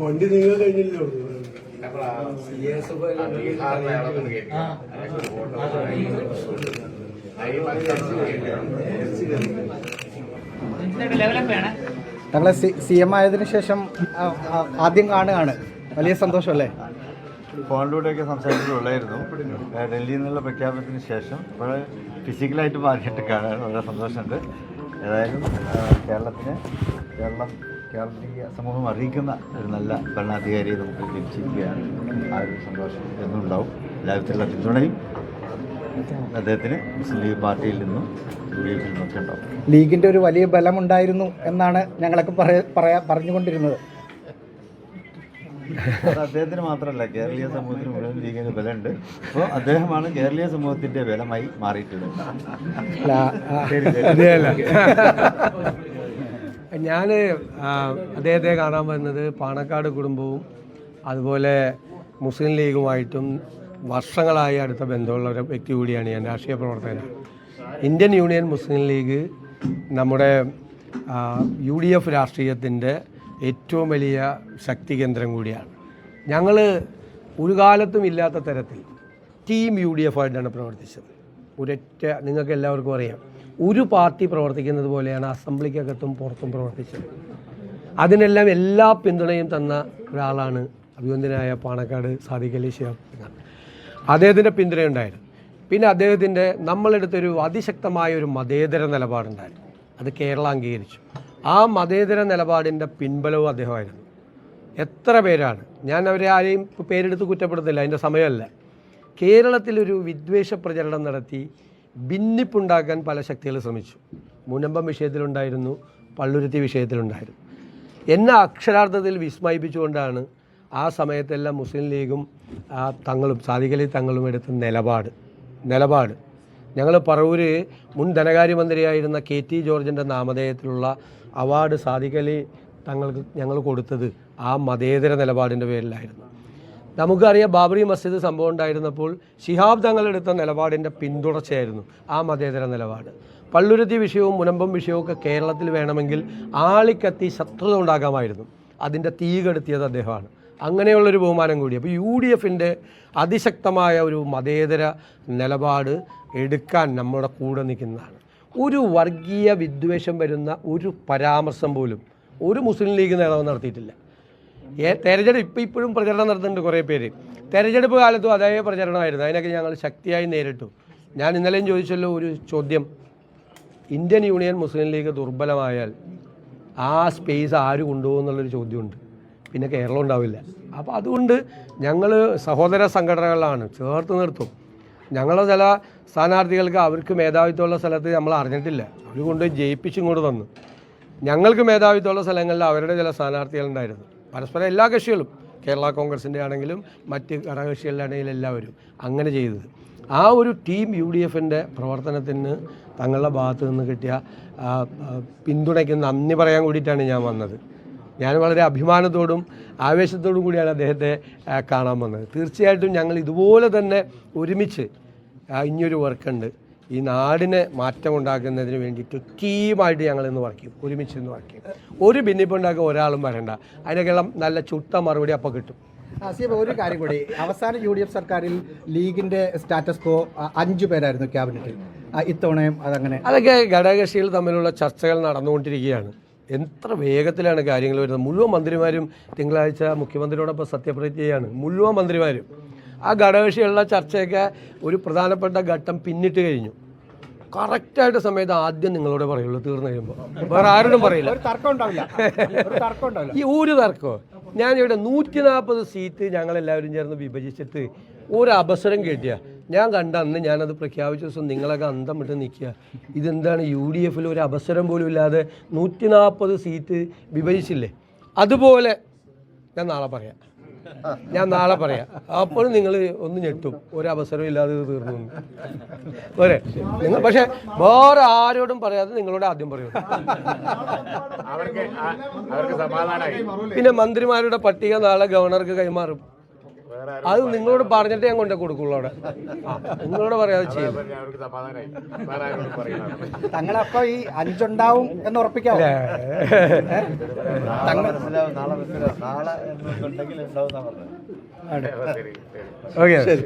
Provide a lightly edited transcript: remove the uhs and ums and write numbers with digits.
വണ്ടി നീങ്ങാൻ കഴിഞ്ഞില്ലോ. ഞങ്ങളെ CM ആയതിനു ശേഷം ആദ്യം കാണുകയാണ്. വലിയ സന്തോഷമല്ലേ? ഫോണിലൂടെയൊക്കെ സംസാരിച്ചിട്ടുള്ളായിരുന്നു. ഡൽഹിയിൽ നിന്നുള്ള പ്രഖ്യാപനത്തിന് ശേഷം ഇപ്പോൾ ഫിസിക്കലായിട്ട് മാറിയിട്ട് കാണാൻ വളരെ സന്തോഷമുണ്ട്. ഏതായാലും കേരളീയ സമൂഹം അറിയിക്കുന്ന ഒരു നല്ല ഭരണാധികാരിയെ നമുക്ക് ലഭിച്ചിരിക്കുകയാണ്. ആ ഒരു സന്തോഷം എന്നും ഉണ്ടാവും. എല്ലാവിധത്തിലുള്ള പിന്തുണയും അദ്ദേഹത്തിന് മുസ്ലിം ലീഗ് പാർട്ടിയിൽ നിന്നും UDF നിന്നൊക്കെ ഉണ്ടാവും. ലീഗിൻ്റെ ഒരു വലിയ ബലമുണ്ടായിരുന്നു എന്നാണ് ഞങ്ങളൊക്കെ പറഞ്ഞുകൊണ്ടിരുന്നത്. അത് അദ്ദേഹത്തിന് മാത്രമല്ല, കേരളീയ സമൂഹത്തിന് മുഴുവൻ ലീഗിന് ബലമുണ്ട്. അപ്പോൾ അദ്ദേഹമാണ് കേരളീയ സമൂഹത്തിൻ്റെ ബലമായി മാറിയിട്ടുള്ളത്. ഞാൻ അദ്ദേഹത്തെ കാണാൻ വന്നത് പാണക്കാട് കുടുംബവും അതുപോലെ മുസ്ലിം ലീഗുമായിട്ടും വർഷങ്ങളായി അടുത്ത ബന്ധമുള്ള ഒരു വ്യക്തി കൂടിയാണ് ഞാൻ. രാഷ്ട്രീയ പ്രവർത്തകനാണ്. ഇന്ത്യൻ യൂണിയൻ മുസ്ലിം ലീഗ് നമ്മുടെ UDF രാഷ്ട്രീയത്തിൻ്റെ ഏറ്റവും വലിയ ശക്തി കേന്ദ്രം കൂടിയാണ്. ഞങ്ങൾ ഒരു കാലത്തും ഇല്ലാത്ത തരത്തിൽ ടീം UDF ആയിട്ടാണ് പ്രവർത്തിച്ചത്. നിങ്ങൾക്ക് എല്ലാവർക്കും അറിയാം, ഒരു പാർട്ടി പ്രവർത്തിക്കുന്നത് പോലെയാണ് അസംബ്ലിക്കകത്തും പുറത്തും പ്രവർത്തിച്ചത്. അതിനെല്ലാം എല്ലാ പിന്തുണയും തന്ന ഒരാളാണ് അഭിവന്ദനായ പാണക്കാട് സാദിഖ് അലി ശിഹാബ് തങ്ങൾ. അദ്ദേഹത്തിൻ്റെ പിന്തുണയുണ്ടായിരുന്നു. പിന്നെ അദ്ദേഹത്തിൻ്റെ നമ്മളെടുത്തൊരു അതിശക്തമായ ഒരു മതേതര നിലപാടുണ്ടായിരുന്നു. അത് കേരളം അംഗീകരിച്ചു. ആ മതേതര നിലപാടിൻ്റെ പിൻബലവും അദ്ദേഹമായിരുന്നു. എത്ര പേരാണ്, ഞാൻ അവരെ ആരെയും പേരെടുത്ത് കുറ്റപ്പെടുത്തില്ല, അതിൻ്റെ സമയമല്ല. കേരളത്തിലൊരു വിദ്വേഷ പ്രചരണം നടത്തി ഭിന്നിപ്പുണ്ടാക്കാൻ പല ശക്തികൾ ശ്രമിച്ചു. മുനമ്പം വിഷയത്തിലുണ്ടായിരുന്നു, പള്ളുരുത്തി വിഷയത്തിലുണ്ടായിരുന്നു. എന്നെ അക്ഷരാർത്ഥത്തിൽ വിസ്മയിപ്പിച്ചുകൊണ്ടാണ് ആ സമയത്തെല്ലാം മുസ്ലിം ലീഗും തങ്ങളും സാദിഖ് അലി തങ്ങളും എടുത്ത നിലപാട്. ഞങ്ങൾ പറവൂര് മുൻ ധനകാര്യമന്ത്രിയായിരുന്ന KT ജോർജിൻ്റെ നാമധേയത്തിലുള്ള അവാർഡ് സാദിഖ് അലി തങ്ങൾക്ക് ഞങ്ങൾ കൊടുത്തത് ആ മതേതര നിലപാടിൻ്റെ പേരിലായിരുന്നു. നമുക്കറിയാം, ബാബറി മസ്ജിദ് സംഭവം ഉണ്ടായിരുന്നപ്പോൾ ശിഹാബ് തങ്ങളെടുത്ത നിലപാടിൻ്റെ പിന്തുടർച്ചയായിരുന്നു ആ മതേതര നിലപാട്. പള്ളുരുത്തി വിഷയവും മുനമ്പം വിഷയവും ഒക്കെ കേരളത്തിൽ വേണമെങ്കിൽ ആളിക്കത്തി ശത്രുത ഉണ്ടാകാമായിരുന്നു. അതിൻ്റെ തീ കെടുത്തിയത് അദ്ദേഹമാണ്. അങ്ങനെയുള്ളൊരു ബഹുമാനം കൂടി. അപ്പോൾ UDFൻ്റെ അതിശക്തമായ ഒരു മതേതര നിലപാട് എടുക്കാൻ നമ്മുടെ കൂടെ നിൽക്കുന്നതാണ്. ഒരു വർഗീയ വിദ്വേഷം വരുന്ന ഒരു പരാമർശം പോലും ഒരു മുസ്ലിം ലീഗ് നേതാവ് നടത്തിയിട്ടില്ല. തെരഞ്ഞെടുപ്പ് ഇപ്പോഴും പ്രചരണം നടത്തുന്നുണ്ട് കുറേ പേര്. തെരഞ്ഞെടുപ്പ് കാലത്തും അതേ പ്രചരണമായിരുന്നു. അതിനൊക്കെ ഞങ്ങൾ ശക്തിയായി നേരിട്ടു. ഞാൻ ഇന്നലെയും ചോദിച്ചല്ലോ ഒരു ചോദ്യം, ഇന്ത്യൻ യൂണിയൻ മുസ്ലിം ലീഗ് ദുർബലമായാൽ ആ സ്പേസ് ആര് കൊണ്ടുപോകും എന്നുള്ളൊരു ചോദ്യമുണ്ട്. പിന്നെ കേരളം ഉണ്ടാവില്ല. അപ്പോൾ അതുകൊണ്ട് ഞങ്ങൾ സഹോദര സംഘടനകളാണ്, ചേർത്ത് നിർത്തും. ഞങ്ങളുടെ ചില സ്ഥാനാർത്ഥികൾക്ക് അവർക്ക് മേധാവിത്വമുള്ള സ്ഥലത്ത് നമ്മൾ അറിഞ്ഞിട്ടില്ല, അവർ കൊണ്ടുപോയി ജയിപ്പിച്ചിങ്ങോട്ട് തന്നു. ഞങ്ങൾക്ക് മേധാവിത്വമുള്ള സ്ഥലങ്ങളിൽ അവരുടെ ചില സ്ഥാനാർത്ഥികളുണ്ടായിരുന്നു. പരസ്പരം എല്ലാ കക്ഷികളും, കേരള കോൺഗ്രസിൻ്റെ ആണെങ്കിലും മറ്റ് ഘടകകക്ഷികളിലാണെങ്കിലും എല്ലാവരും അങ്ങനെ ചെയ്തത്. ആ ഒരു ടീം UDFൻ്റെ പ്രവർത്തനത്തിന് തങ്ങളുടെ ഭാഗത്ത് നിന്ന് കിട്ടിയ പിന്തുണയ്ക്ക് നന്ദി പറയാൻ കൂടിയിട്ടാണ് ഞാൻ വന്നത്. ഞാൻ വളരെ അഭിമാനത്തോടും ആവേശത്തോടും കൂടിയാണ് അദ്ദേഹത്തെ കാണാൻ വന്നത്. തീർച്ചയായിട്ടും ഞങ്ങൾ ഇതുപോലെ തന്നെ ഒരുമിച്ച് ഇനിയൊരു വർക്കുണ്ട്. ഈ നാടിനെ മാറ്റം ഉണ്ടാക്കുന്നതിന് വേണ്ടിയിട്ട് ടീമായിട്ട് ഞങ്ങൾ ഇന്ന് വർക്ക് ചെയ്യും, ഒരുമിച്ച് ഇന്ന് വർക്ക് ചെയ്യും. ഒരു ഭിന്നിപ്പുണ്ടാക്കുക ഒരാളും വരണ്ട, അതിനൊക്കെയുള്ള നല്ല ചുട്ട മറുപടി അപ്പോൾ കിട്ടും. ആസിഫ്, ഒരു കാര്യം കൂടി, അവസാന UDF സർക്കാരിൽ ലീഗിൻ്റെ സ്റ്റാറ്റസ് കോ 5 പേരായിരുന്നു ക്യാബിനറ്റിൽ. ഇത്തവണയും അതങ്ങനെ? അതൊക്കെ ഘടകകക്ഷികൾ തമ്മിലുള്ള ചർച്ചകൾ നടന്നുകൊണ്ടിരിക്കുകയാണ്. എത്ര വേഗത്തിലാണ് കാര്യങ്ങൾ വരുന്നത്. മുഴുവൻ മന്ത്രിമാരും തിങ്കളാഴ്ച മുഖ്യമന്ത്രിയോടൊപ്പം സത്യപ്രതിജ്ഞ ചെയ്യാണ്, മുഴുവൻ മന്ത്രിമാരും. ആ ഘടകകക്ഷികളുടെ ചർച്ചയൊക്കെ ഒരു പ്രധാനപ്പെട്ട ഘട്ടം പിന്നിട്ട് കഴിഞ്ഞു. കറക്റ്റായിട്ട് സമയത്ത് ആദ്യം നിങ്ങളോട് പറയുള്ളൂ, തീർന്നു കഴിയുമ്പോൾ വേറെ ആരോടും പറയില്ല. ഈ ഒരു തർക്കമോ? ഞാനിവിടെ 140 സീറ്റ് ഞങ്ങളെല്ലാവരും ചേർന്ന് വിഭജിച്ചിട്ട് ഒരു അവസരം കിട്ടിയ ഞാൻ കണ്ട അന്ന് ഞാനത് പ്രഖ്യാപിച്ച ദിവസം നിങ്ങളൊക്കെ അന്തം വിട്ട് നിൽക്കുക. ഇതെന്താണ് UDFൽ ഒരു അവസരം പോലും ഇല്ലാതെ 140 സീറ്റ് വിഭജിച്ചില്ലേ? അതുപോലെ ഞാൻ നാളെ പറയാം. അപ്പോഴും നിങ്ങൾ ഒന്ന് ഞെട്ടും, ഒരവസരം ഇല്ലാതെ ഇത് തീർന്നു പോരെ നിങ്ങൾ. പക്ഷെ വേറെ ആരോടും പറയാതെ നിങ്ങളോട് ആദ്യം പറയൂ. പിന്നെ മന്ത്രിമാരുടെ പട്ടിക നാളെ ഗവർണർക്ക് കൈമാറും. അത് നിങ്ങളോട് പറഞ്ഞിട്ട് ഞാൻ കൊണ്ടേ കൊടുക്കുള്ളൂ അവിടെ. നിങ്ങളോട് പറയാതെ ചെയ്യും. തങ്ങളപ്പോ ഈ 5 ഉണ്ടാവും എന്ന് ഉറപ്പിക്കാം. നാളെ ഉണ്ടെങ്കിൽ ഉണ്ടാവും. ഓക്കെ, ശരി.